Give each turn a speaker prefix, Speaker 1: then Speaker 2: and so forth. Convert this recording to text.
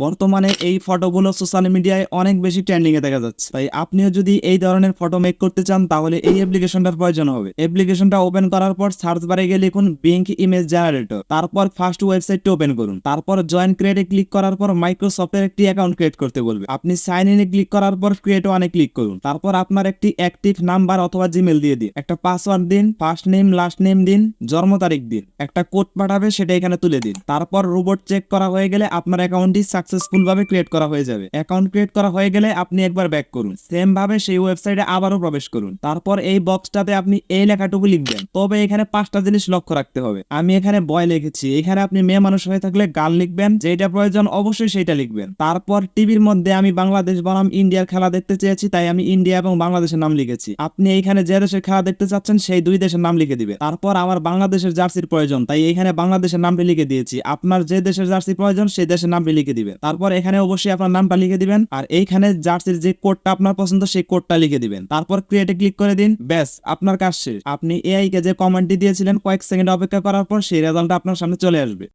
Speaker 1: বর্তমানে এই ফটোগুলো সোশ্যাল মিডিয়ায় অনেক বেশি ট্রেন্ডিং এ দেখা যাচ্ছে। তাই আপনিও যদি এই ধরনের ফটো মেক করতে চান তাহলে এই অ্যাপ্লিকেশনটার প্রয়োজন হবে। অ্যাপ্লিকেশনটা ওপেন করার পর সার্চ বারে গিয়ে লিখুন বিং ইমেজ জেনারেটর, তারপর ফার্স্ট ওয়েবসাইটটি ওপেন করুন, তারপর জয়েন ক্রিয়েটে ক্লিক করার পর মাইক্রোসফটের একটি অ্যাকাউন্ট ক্রিয়েট করতে বলবে। আপনি সাইন ইনে ক্লিক করার পর ক্রিয়েট ওয়ানে ক্লিক করুন, তারপর আপনার একটি অ্যাক্টিভ নাম্বার অথবা জিমেল দিয়ে দিন, একটা পাসওয়ার্ড দিন, ফার্স্ট নেম লাস্ট নেম দিন, জন্ম তারিখ দিন, একটা কোড পাঠাবে সেটা এখানে তুলে দিন। তারপর রোবট চেক করা হয়ে গেলে আপনার অ্যাকাউন্টটি সাকসেসফুল ভাবে ক্রিয়েট করা হয়ে যাবে। অ্যাকাউন্ট ক্রিয়েট করা হয়ে গেলে আপনি একবার ব্যাক করুন, সেম ভাবে সেই ওয়েবসাইটে আবারও প্রবেশ করুন। তারপর এই বক্সটাতে আপনি এই লেখাটুকু লিখবেন। তবে এখানে 5টা জিনিস লক্ষ্য রাখতে হবে। আমি এখানে বয় লিখেছি, এখানে আপনি মেয়ে মানুষ হয়ে থাকলে গার্ল লিখবেন, যেটা প্রয়োজন অবশ্যই সেটা লিখবেন। তারপর টিভির মধ্যে আমি বাংলাদেশ বনাম ইন্ডিয়ার খেলা দেখতে চেয়েছি, তাই আমি ইন্ডিয়া এবং বাংলাদেশের নাম লিখেছি। আপনি এইখানে যে দেশের খেলা দেখতে চাচ্ছেন সেই 2 দেশের নাম লিখে দিবেন। তারপর আমার বাংলাদেশের জার্সির প্রয়োজন, তাই এইখানে বাংলাদেশের নামটি লিখে দিয়েছি। আপনার যে দেশের জার্সি প্রয়োজন সেই দেশের নামটি লিখে দিবেন। তারপর এখানে অবশ্যই আপনার নামটা লিখে দিবেন, আর এইখানে জার্সির যে কোডটা আপনার পছন্দ সেই কোডটা লিখে দিবেন। তারপর ক্রিয়েটে ক্লিক করে দিন, ব্যাস আপনার কাজ শেষ। আপনি এআই কে যে কমেন্টটি দিয়েছিলেন কয়েক সেকেন্ড অপেক্ষা করার পর সেই রেজাল্টটা আপনার সামনে চলে আসবে।